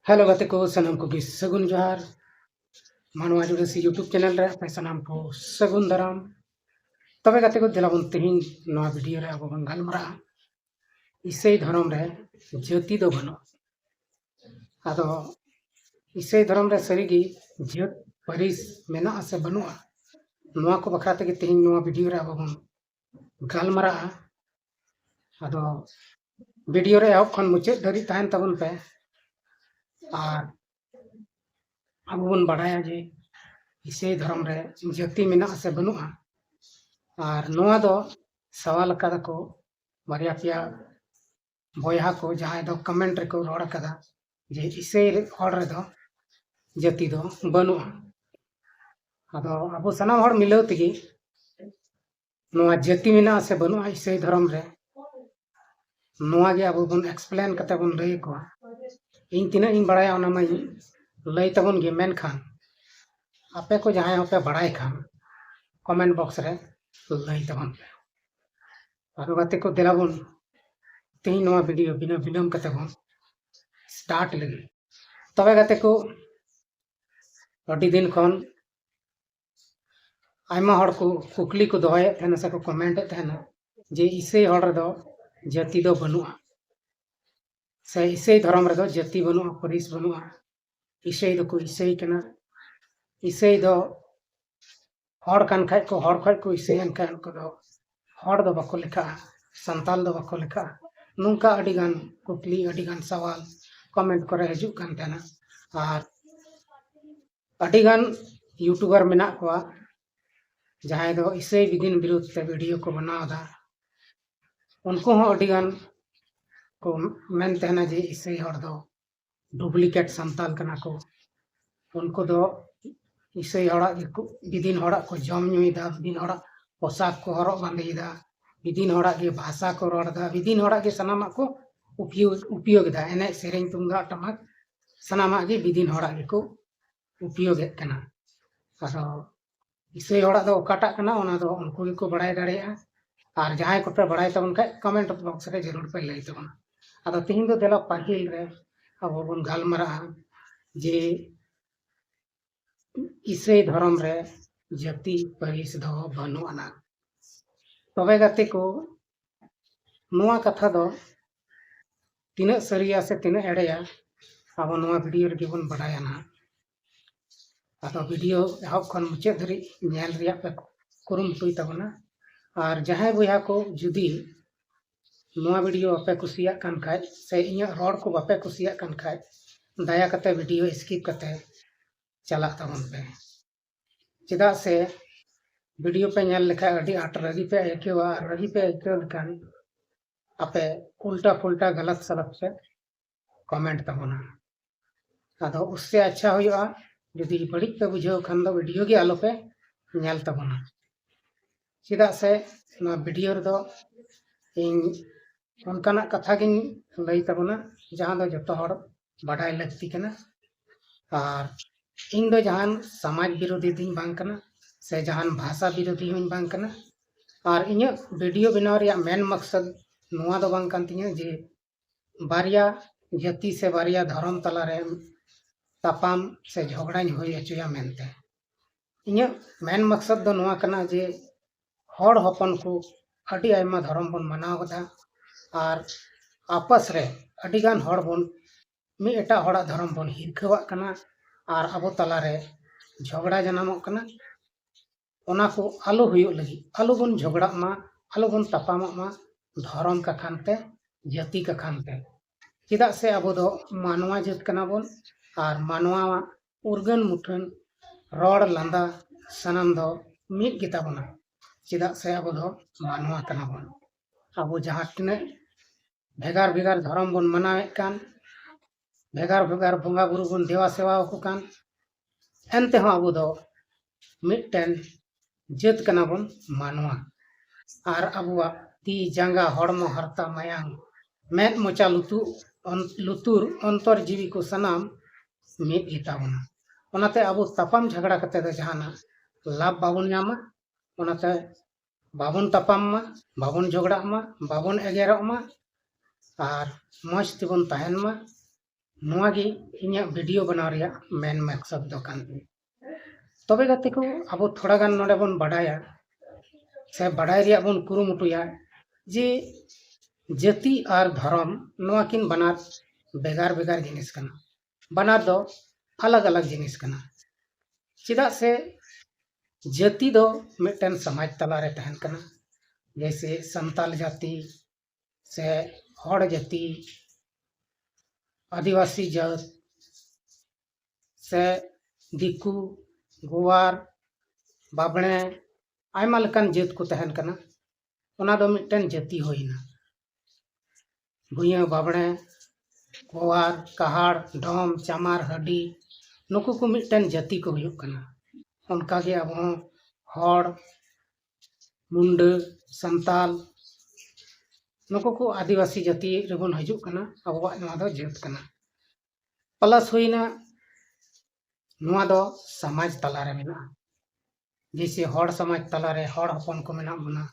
Hello गाते को सनम को सगुन जोहार मानवा जुड़सी यूट्यूब चैनल रे पे सनम को सगुन दाराम तबे गाते को दिलाबन तेहिन नवा वीडियो रे अब बन गलमरा इसई धर्म रे ज्योति दो बनो आदो इसई धर्म रे सरीगी ज्योत परिस मेना से बनुआ नवा को बखराते के तेहिन नवा वीडियो रे अब बन गलमरा आदो वीडियो रे अब खन मुचे धरी ताहन तबन पे और अब बन बढ़ाया जे इसई धर्म रे ज्योति मेना से बनुआ और नवा दो सवाल कदा को बारिया पिया बॉया को जहां दो कमेंट रे को रोड कदा जे इसई हॉल रे दो ज्योति दो बनुआ आदो अब सनाम हॉल मिलाव तगी नवा ज्योति मेना से बनुआ इसई धर्म रे नवा गे अब बन एक्सप्लेन कते बन लई को इन तिना इन बड़ाया ओना मै लई तबन गे मेन खान आपे को जहां होपे बड़ाई खान कमेंट बॉक्स रे लई तबन आरो गाते को दिलाबन तेहिन नवा वीडियो बिना विलम्ब कते बन स्टार्ट लगी तबे गाते को अडी दिन खन आयमा हड़ को कुकली को दोहये थेना से को कमेंट थेना जे इसई हड़ रे दो जाति दो बनुआ से इसई धर्म रे दो जाति बनुआ परिस बनुआ इसई दो को इसई कना इसई दो हड़ कान खाय को इसई कान को दो हड़ दो बको लेखा संताल दो बको लेखा नुंका अडिगान कुकली अडिगान सवाल कमेंट करे हजू कान तेना और अडिगान यूट्यूबर मेना को जहां दो इसई विदिन विरुद्ध ते वीडियो को बनावदा उनको हो अडिगान को मेन तेना जे इसई हड़ दो डुप्लीकेट संताल कना को उनको दो इसई हड़ा विदिन हड़ा को जम नुईदा विदिन हड़ा पोशाक को हरक बांधेदा विदिन हड़ा के भाषा को रोड़दा विदिन हड़ा के सनामा को उपयोग दा एने सेरेन तुंगा टमाक सनामा के विदिन हड़ा के को उपयोग कना आरो इसई हड़ा दो काटा कना ओना दो उनको को बड़ाई दाड़ेया और जहां को पे बड़ाई तबन का कमेंट बॉक्स रे जरूर पे लई तबन आदो तिहिन दो देला पाहिल रे अब बन गलमरा जे इसई धर्म रे जाति परिस दो बनु आना तबे गाते को नवा कथा दो तिना सरिया से तिना एड़ेया अब नवा वीडियो रे बन बड़ाया ना आदो वीडियो एहब खन मुचे धरी नेल रिया पे कुरुमुटुई तबना और जहां बुया को जुदी नवा वीडियो आपे कुसिया कान खाय से इया रोड को बापे कुसिया कान खाय दया कते वीडियो स्किप कते चला तबन पे चिदा से वीडियो पे नेल लेखा अडी आट रगी पे एकेवा रगी पे एकेव लकान आपे उल्टा पुल्टा गलत सलत से कमेंट तबना आदो उससे अच्छा होया यदि बड़ी पे बुझाव खान दो वीडियो के आलो पे नेल तबना चिदा से ना वीडियो दो इन उनकाना कथा गिन लई तबना जहां दो जतो हड़ बाडाय लगती कना और इन दो जहां समाज विरोधी दिन बांग कना से जहां भाषा विरोधी हुन बांग कना और इnya वीडियो बनाव रिया मेन मकसद नुआ दो बांग कान तिnya जे बारिया जाति से बारिया धर्म तला रे तापाम से झगड़ा होय अचुया मेनते इnya मेन मकसद दो नुआ कना जे हड़ हपन को अडी आयमा धर्म बन मनाव गदा और आपस रे अडिगान हड़ बन मी एटा हड़ा धर्म बन हिरखवा कना और अब तला रे झगड़ा जनामो कना ओना को आलो हुयो लगी आलो बन झगड़ा मा आलो बन तपामा मा धर्म का खानते जाति का खानते चिदा से अब दो मानवा जात कना बन और मानवा उर्गन मुठन रोड लांदा सनम दो मिट गिता बना चिदा से अब दो मानवा कना बन अब जहां तिने भेगार भेगार धर्म बन मनावे कान भेगार भेगार बोंगा बुरु बन देवा सेवा को कान एनते हो अब दो मिटन जात कना बन मानवा और अबुआ ती जांगा हड़मो हरता मायांग मेद मोचा लुतुर अंतर जीवी को सनाम मिट गिता बना ओनाते अब तपाम झगड़ा कते दो जहाना लाभ बाबुन नामा ओनाते बाबुन तपाम मा बाबुन झगड़ा मा बाबुन एगेरक मा और मज तिबन तहन मा ᱱᱚᱣᱟ ᱜᱮ ᱤᱧᱟᱹᱜ ᱵᱷᱤᱰᱤᱭᱳ ᱵᱮᱱᱟᱣ ᱨᱮᱭᱟᱜ ᱢᱮᱱ ᱢaqsad ᱫᱚ ᱠᱟᱱ ᱛᱤᱧᱟ। ᱛᱚᱵᱮ ᱜᱟᱛᱮ ᱠᱚ ᱟᱵᱚ ᱛᱷᱚᱲᱟ ᱜᱟᱱ ᱱᱚᱰᱮ ᱵᱚᱱ ᱵᱟᱰᱟᱭᱟ ᱥᱮ ᱵᱟᱰᱟᱭ ᱨᱮᱭᱟᱜ ᱵᱚᱱ ᱠᱩᱨᱩᱢᱩᱴᱩᱭᱟ ᱡᱮ ᱡᱟᱹᱛᱤ ᱟᱨ ᱫᱷᱚᱨᱚᱢ ᱱᱚᱣᱟ ᱠᱤᱱ ᱵᱟᱱᱟᱨ ᱵᱷᱮᱜᱟᱨ ᱵᱷᱮᱜᱟर जिनिस कना। बानार दो अलग अलग जिनिस कना। चेदा से जाति दो मिटन समाज तलारे तहन कना। जैसे संताल जाति से हड़ जाति आदिवासी जात से दिकू गोवार बाबणे आयमा लेकान जात को तहन कना। ओना दो मिटन जाति होइना। भुइया बाबणे गोवार कहाड़ डोम चामार हडी नुकु को मिटन जाति को हुयुग कना। उनका के अब हड़ मुंडा संताल नुकु को आदिवासी जाति रेबन हजुग कना। अबवा नवा दो जात कना। प्लस हुइना नवा दो समाज तलारे मेना। जैसे हड़ समाज तलारे हड़ हपन को मेना बना।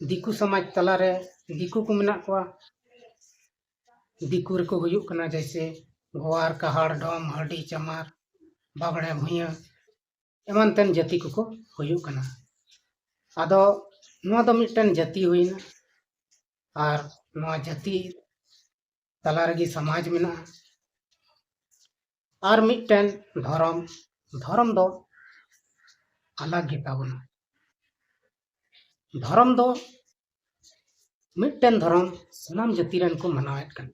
दिकू समाज तलारे दिकू को मेना कोआ। दिकू को हुयुग कना जैसे गोवार कहाड़ डोम हडी चमार बाबड़े भुइया एमान तेन जाति को हुयुग कना। आदो नवा दो मिटन जाति हुइना और नवा जाति तलारे गी समाज मेना और मिटन धर्म धर्म दो अलग गिता बना। धर्म दो मिटन धर्म सनाम जाति रन को मनावेत कन।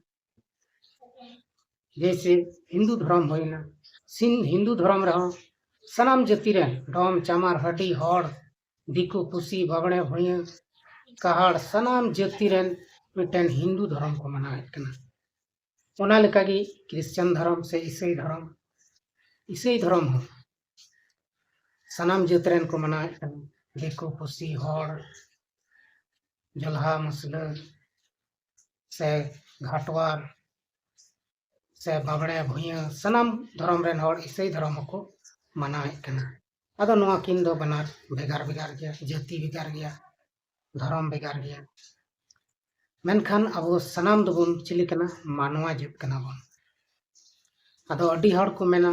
जैसे हिंदू धर्म होइना सिन हिंदू धर्म रहो सनाम जाति रन डोम चामार हडी हड़ दिकू पुसी बाबणे भुइया कहाड़ सनाम जाति रन मिटन हिंदू धर्म को मनावेत कना। ओना लेका गी क्रिश्चियन धर्म से ईसाई धर्म हो सनाम जात रन को मनावेत कना। दिकू पुसी हड़ जलहा मुसला से घाटवार से बाबणे भुइया सनाम धर्म रन हड़ ईसाई धर्म को मनावेत कना। आदो नवा किन दो बनार भेगार भेगार गया जाति भेगार गया धर्म भेगार गया। मेनखान अब सनाम दोबन चिली कना मानवा जात कना बन। आदो अडी हड़ को मेना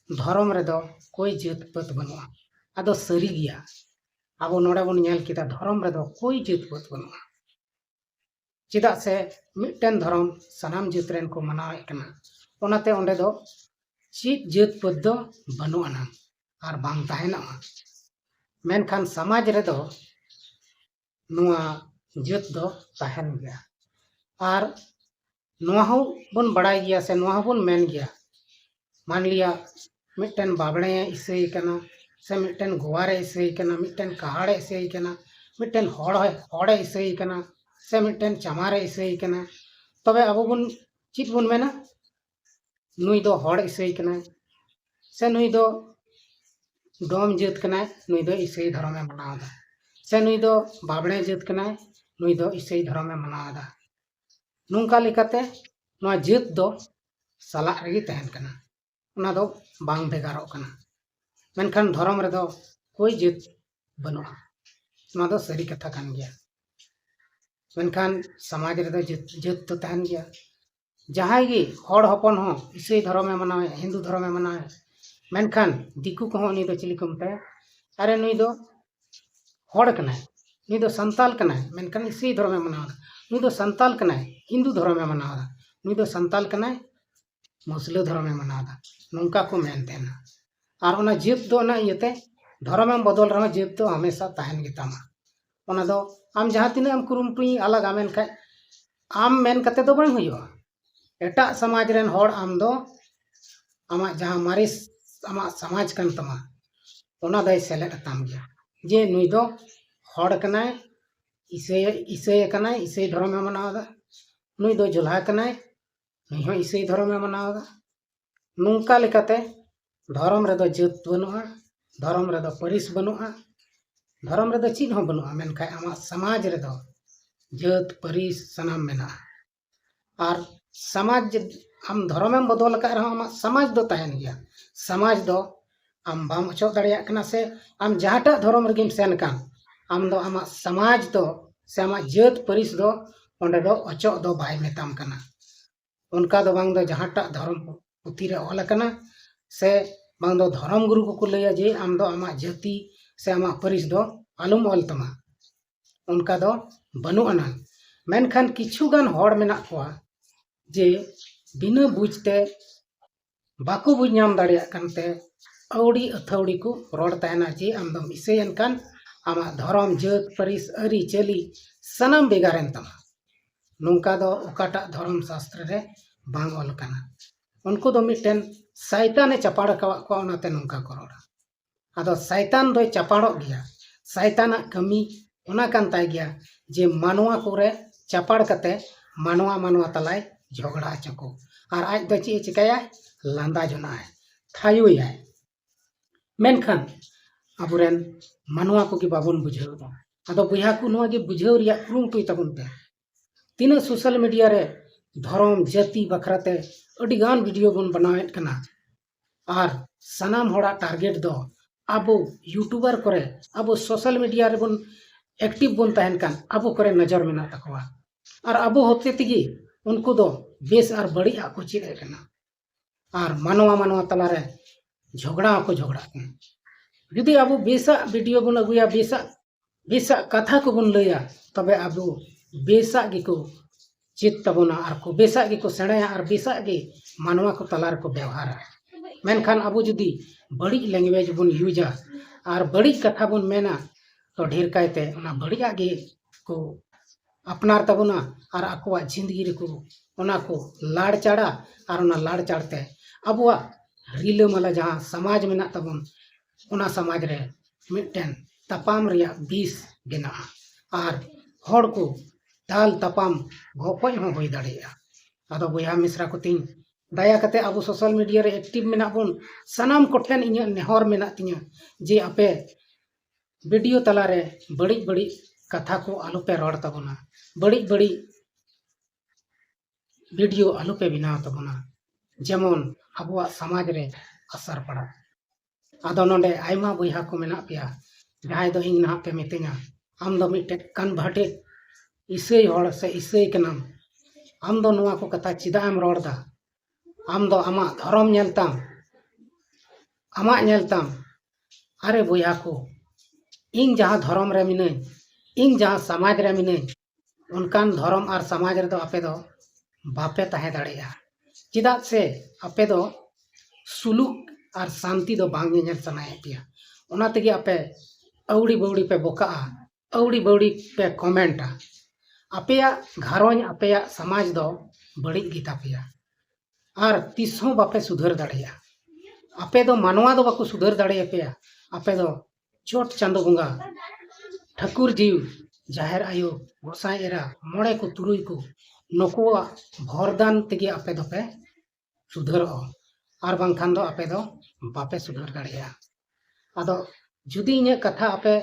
धर्म रे दो कोई जात पात बनुआ। आदो सरी गया अब नोडे बन नेल किदा धर्म रे दो कोई जात पात बनुआ। चेदा से मिटन धर्म सनाम जात रन को मनावेत कना। ओनाते ओंडे दो चीत जात पात दो बनुआ ना और बांग ताहेना। मेनखान समाज रे दो नुआ जात दो ताहेन गया और नुआ हो बन बड़ाई गया से नुआ बन मेन गया। मान लिया मिटन बाबणे ईसाई कना से मिटन गोवारे ईसाई कना मिटन कहाड़े ईसाई कना मिटन हड़े ईसाई कना से मिटन चमारे ईसाई कना। तबे अब बन चित बन मेना नुई दो हड़ ईसाई कना से नुई दो डोम जात कना नुई दो ईसाई धर्म में मनावदा से नुई दो बाबणे जात कना नुई दो ईसाई धर्म में मनावदा। नुंका लेकाते नुआ जात दो साला रेगी तहन कना। ओना दो बांग भेगारोग कना। मेनखान धर्म रे दो कोई जात बनुआ। ओना दो सरी कथा कान गया। मेनखान समाज रे दो जात तो तहन गया। जहां गी हड़ हपन हो ईसाई धर्म में मनावे हिंदू धर्म में मनावे। मेनखान दिकू को नी दो चिली को मताया अरे नुई दो हड़ कना नुई दो संताल कना मेनखान ईसाई धर्म में मनावा। नुई दो संताल कना हिंदू धर्म में मनावा। नुई दो संताल कना मुस्लिम धर्म में मनावा। नौका को मेनते ना और ओना जात दो ना इयते धर्म में बदल रहा जात तो हमेशा तहन गितामा। ओना दो आम जहां तिना आम कुरुमटुई अलग आमेन खाय आम मेन कते दो बांग हुयुआ। एटा समाज रेन हड़ आम दो आमा जहां मारे आमा समाज कन तमा ओना दय सेलेक्ट ताम गया जे नुई दो हड़ कनाय ईसाई कनाय ईसाई धर्म में मनावदा। नुई दो जुल्हा कनाय नुई हो ईसाई धर्म में मनावदा। नुंका लेकाते धर्म रे दो जात बनुआ धर्म रे दो परिस बनुआ धर्म रे दो चीज हो बनुआ। मेनखाय आमा समाज रे दो जात परिस सनाम मेना और समाज आम धर्म में बदल का रहा आमा समाज दो तहन गया। समाज दो आम बाम अचो दाड़िया कना से आम जहाटा धर्म रेगिम सेन कान आम दो आमा समाज दो से आमा जात परिस दो ओंडे दो अचो दो बाय मेताम कना। उनका दो बांग दो जहांटा धर्म पुथी रे ऑल अकना से बांग दो धर्म गुरु को लैया जे आम दो आमा जाति से आमा परिस दो आलुम ऑल तमा उनका दो बनु अना मेनखान किछुगान हॉड़ मेना कोआ जे बिना बुझते बाको बुझ नाम दाड़िया कानते अवड़ी अथौड़ी को रोड तहना जे आम दो इसेयन कान आमा धर्म जात परिस अरी चली सनम बेगारेन तमा नौका दो ओकाटा धर्म शास्त्र रे बांग ऑल काना उनको दो मिटन शैताने चपाड़ कवा को ओनाते नौका को रोड़ा आदो शैतान दो चपाड़ो गया शैताना कमी ओना कान ताय गया जे मानवा कोरे चपाड़ कते मानवा मानवा तलाय झगड़ा चको और आज दो ची चिकाया लांदा जोना है थायु है मेनखान अबुरेन मानवा को की बाबुन बुझाव दो आदो बुझा को नोआ गे बुझाव रिया कुरुमटुई तबुन पे तीन सोशल मीडिया रे धर्म जाति बखराते अड़ी गान वीडियो बन बनावेत कना और सनाम होड़ा टारगेट दो अबो यूट्यूबर करे अबो सोशल मीडिया रे बन एक्टिव बन तहन कान अबो करे नजर मेना तकवा और अबो होते तिगी उनको दो बेस और बड़ी आको चिरे कना और मानवा मानवा तला रे झगड़ा को झगड़ा जुदी अबो बेसा वीडियो बन अगुया बेसा कथा को बन लैया तबे अबो बेसा गिको चित तबना और को बेसा गिको सेणया और बेसा गे मानवा को तलार को व्यवहार मेनखान अबो जुदी बड़ी लैंग्वेज बन यूजा और बड़ी कथा बन मेना तो ढेर कायते ओना बड़िया गे को अपनार तबना और आकोवा जिंदगी रे को ओना को लाड़ चाड़ा और ओना लाड़ चाड़ते अबुआ रिला मला जहां समाज मेना तबन ओना समाज रे मिटन तपाम रिया बीस बेना और हड़ को दाल तपाम गोपज हो होई दाड़िया आदो बुया मिश्रा को तीन दया कते अब सोशल मीडिया रे एक्टिव मेना बन सनाम कोठेन इᱧ नेहर मेना तिᱧa जे आपे वीडियो तला रे बड़ी बड़ी कथा को आलू पे रोड तबना बड़ी बड़ी वीडियो आलू पे बनाव तबना जेमन अबुआ समाज रे असर पड़ा आदो नोंडे आयमा बुया को मेना पिया जहां दो इन ना पे मितेना आम दो मिटे कन्वर्टेड ईसाई हड़ से ईसाई कनाम आम दो नुआ को कथा चिदा एम रोड़ा आम दो आमा धर्म नेलताम आमा नेलताम अरे बुया को इन जहां धर्म रे मिने इन जहां समाज रे मिने उनकान धर्म और समाज रे दो आपे दो बापे तहे दाड़िया चिदा से आपे दो सुलूक और शांति दो बांग नेल सनाए पिया ओना तेगे आपे अवड़ी बवड़ी पे बोका अवड़ी बवड़ी पे कमेंटा अपेया घरों अपेया समाज दो बड़ी गीता पिया और तीसों बापे सुधर दाड़िया आपे दो मानवा दो बाको सुधर दाड़िया पेया आपे दो चोट चांदो बुंगा ठाकुर जीव जाहिर आयो गोसाई एरा मोड़े को तुरुई को नकुआ भरदान तेगे आपे दो पे सुधर और बांखान दो आपे दो बापे सुधर दाड़िया आदो जुदी इने कथा आपे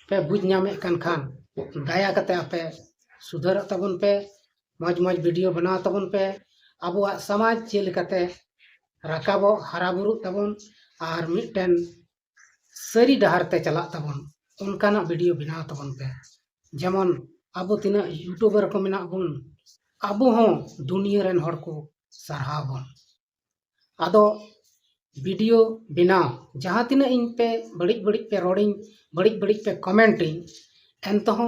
पे बुझ नामे कान खान दया कते आपे सुधर तबन पे मज मज वीडियो बनाओ तबन पे अबुआ समाज चेल कते राकाबो हराबुरु तबन और मिटन सरी डहार ते चला तबन उनकाना वीडियो बनाओ तबन पे जेमन अबो तिना यूट्यूबर को मेना बन अबो हो दुनिया रेन हड़ को सरहाव बन आदो वीडियो बनाओ जहां तिना इन पे बड़ी बड़ी पे रोडिंग बड़ी बड़ी पे कमेंटिंग एंतो हो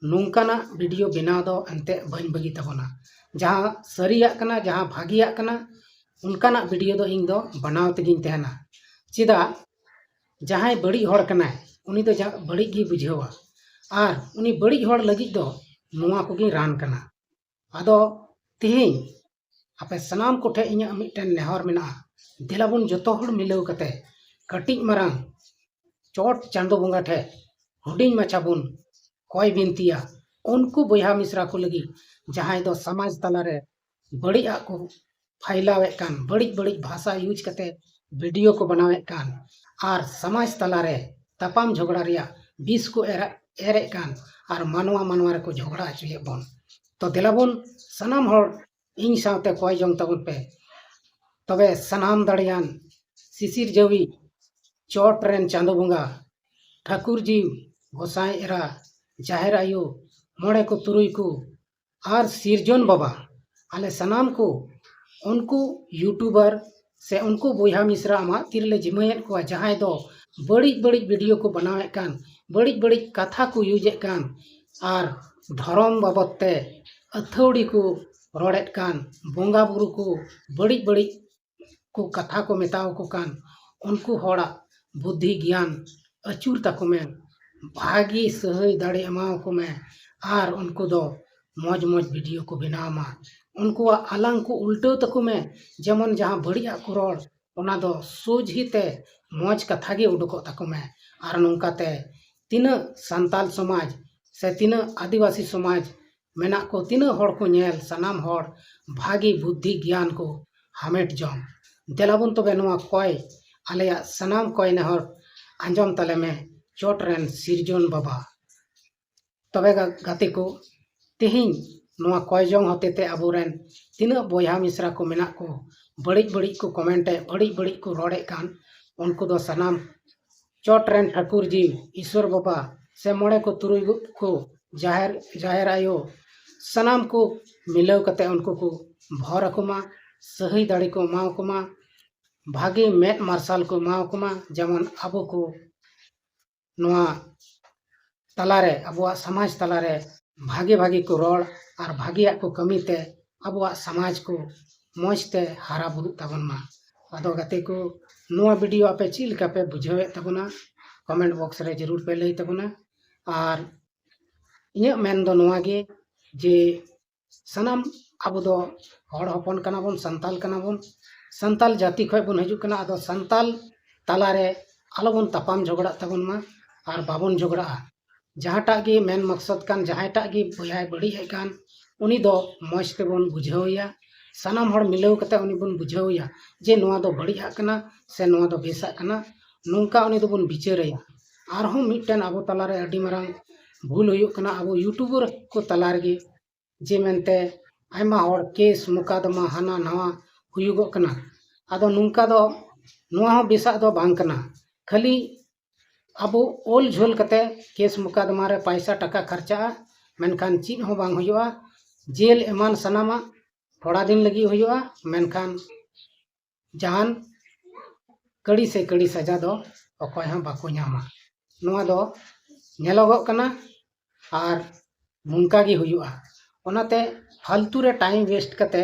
नौकाना वीडियो बनाव दो एंते बन बगी तबना जहां सरिया कना जहां भागिया कना उनकाना वीडियो दो इन दो बनाव तेगिन तहना चिदा जहां बड़ी हड़ कना उनी दो बड़ी गी बुझावा और उनी बड़ी हड़ लगी दो नुआ कोगी रान कना आदो तिहिं आपे सनाम कोठे इᱧᱟ मिटन नेहर मेना दिलाबुन जतो हड़ मिलाव कते कटिज मारांग चोट चांदो बंगा ठे हुडिंग माछाबुन कोई बिनतिया उनको बोया मिश्रा को लगी जहां दो समाज तलारे बड़ी को फैलावे कान बड़ी बड़ी भाषा यूज करते वीडियो को बनावे कान और समाज तलारे तपाम झगड़ा रिया बीस को एरे कान और मानवा मानवा को झगड़ा चुए बन तो दिलाबुन सनाम हड़ इन साथे कोई जंग तबन पे तबे सनाम दड़ियान शिशिर जवी चोट रेन चांदो बंगा ठाकुर जीव गोसाई एरा जाहिर आयो मोड़े को तुरुई को और सिरजन बाबा आले सनाम को उनको यूट्यूबर से उनको बोया मिश्रा आमा तिरले जिम्मेद को जहां दो बड़ी बड़ी वीडियो को बनावे कान बड़ी बड़ी कथा को यूजे कान और धर्म बाबते अथौड़ी को रोड़ेत कान बोंगा बुरु को बड़ी बड़ी को कथा को मेताव को कान उनको होड़ा बुद्धि ज्ञान अचूर तको में भागी सही दाड़े एमाव को में और उनको दो मौज मौज वीडियो को बनावा उनको आलंग को उल्टो तको में जेमन जहाँ बढ़िया को रोड़ ओना दो सोझीते मौज कथा गे उडुको तको में और नौकाते तीन संताल समाज से तीन आदिवासी समाज मेना को तीन होड़ को नेल सनाम होड़ भागी बुद्धि ज्ञान को हामेट जम देलाबुन तबे नोआ कोय आलेया सनाम कोय नेहर आंजम तले में चोटरेन सिरजन बाबा तबे गाते को तेहिं नोआ कोय जंग होतेते अबुरेन तीन बोया मिश्रा को मेना को बड़ी बड़ी को कमेंटे बड़ी बड़ी को रोड़े कान उनको दो सनाम चोटरेन ठाकुर जी ईश्वर बाबा से मोड़े को तुरुई को जाहिर आयो सनाम को मिलाव कते उनको को भर अकुमा सही दाड़ी को माव कुमा भागे मेट मार्शल को माव कुमा जेमन अबो को नोआ तलारे अबुआ समाज तलारे भागे भागे को रोड़ और भागिया को कमीते अबुआ समाज को मौजते हारा बुरु तबन मा अदो गाते को नोआ वीडियो आपे चील का पे बुझावे तबना कमेंट बॉक्स रे जरूर पे लई तबना और इन्हें मेन दो नोआ गे जे सनाम अब दो हड़ हपन कना बोन संताल जाति खय बोन हजू कना अदो संताल तलारे आलोबन तापाम झगड़ा तबन मा और बाबन झगड़ा जहाँटा गे मेन मकसद कान जहाँटा गे बोया बड़ी है कान उनी दो मौज ते बोन बुझावया सनाम हड़ मिलाव कते उनी बोन बुझावया जे नोआ दो बढ़िया कना से नोआ दो बेसा कना नोंका उनी दो बोन बिचारया आरहों मिटन अबो तलारे अडी मारांग भूल हुयुग कना अबो यूट्यूबर को तलार गे जे मेनते आयमा हड़ केस मुकादमा हाना नवा हुयुगो कना आदो नोंका दो नोआ हो बेसा दो बांग कना खाली अबो ओल झोल कते केस मुकादमा रे पैसा टका खर्चा मेनखान चीज हो बांग हुयुआ जेल एमान सनामा थोड़ा दिन लगी हुयुआ मेनखान जान कड़ी से कड़ी सजा दो अकोय हां बाको ᱧᱟᱢᱟ नोआ दो नेलोगो कना और मुंका गी हुयुआ ओनाते फालतू रे टाइम वेस्ट कते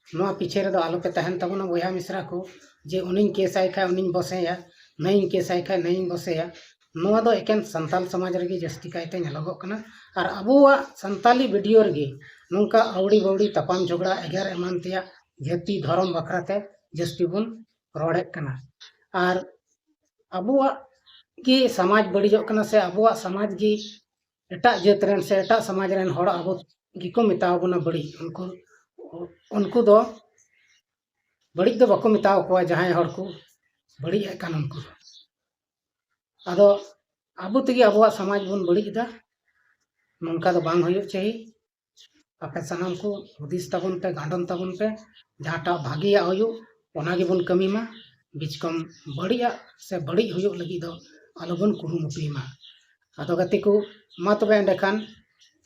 नोआ पीछे रे दो आलो पे तहन तबना बोया मिश्रा को जे उनिन केसाय खा उनिन बसेया नहीं केसाय खा नहीं बसेया नोआ दो एकेन संताल समाज रे जस्ती कायते नेलोगो कना और अबुआ संताली वीडियो रे नोंका आवड़ी बवड़ी तपाम झगड़ा एगार एमान तिया जाति धर्म बखराते जस्ती बुन रोड़े कना और अबुआ की समाज बड़ीजो कना से अबुआ समाज की एटा जात रेन से एटा समाज रेन हड़ अबो गिको मिताव बना बड़ी उनको दो बड़ी दो बाको मिताव को जहां हड़ को बड़ी है कान उनको आदो अबो तगी अबुआ समाज बन बड़ी दा नोंका दो बांग होयो चाहिए आपे सनाम को हुदिस तबन पे गांडन तबन पे जहाटा भागिया होयो ओना गे बन कमी मा बीच कम बढ़िया से बड़ी हुयो लगी दो आलोबन कुरुमुटुई मा आदो गति को मा तबे एंडेखान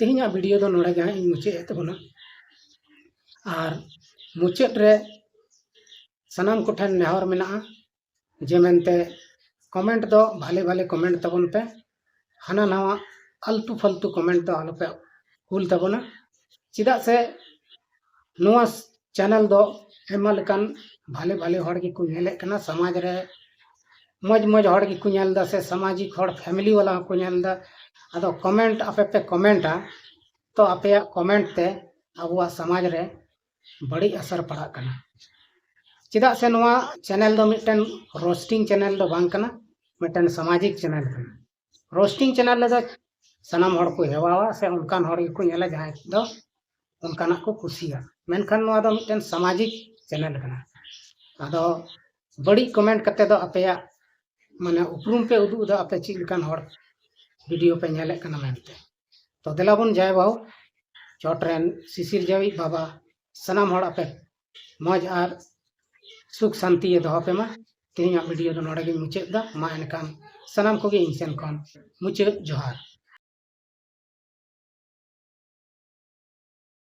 तेहिया वीडियो दो नोड़े गे इन मुचे तबना और मुचेट रे सनाम को ठन नेहर मेना जे मेनते कमेंट दो भाले भाले कमेंट तबन पे हाना नवा आलतू फालतू कमेंट दो आलो पे कुल तबना चिदा से नोआ चैनल दो एमा लेकान भाले भाले हड़ की को नेले कना समाज रे मौज मौज हड़ की को नेलदा से सामाजिक हड़ फैमिली वाला को नेलदा आदो कमेंट आपे पे कमेंटा तो आपे कमेंट ते अबुआ समाज रे बड़ी असर पड़ा कना चिदा से नोआ चैनल दो मिटन रोस्टिंग चैनल दो बांग कना मिटन सामाजिक चैनल कना रोस्टिंग चैनल दो सनाम हड़ को हेवावा से उनकान हड़ को नेला जहां दो उनकाना को खुशिया मेनखान नोआ दो मिटन सामाजिक चैनल कना आदो बड़ी कमेंट कते दो आपया माने उपरूम पे उदू दो आपे ची लकान हड़ वीडियो पे नेले कना मेनते तो देलाबन जाय बाऊ चोटरेन सिसिर जावी बाबा सनाम हड़ आपे मौज और सुख शांति दो पे मा तेहिया वीडियो दो नोड़े गे मुचे दा मा एनकान सनाम को गे इन सेन खन मुचे जोहार।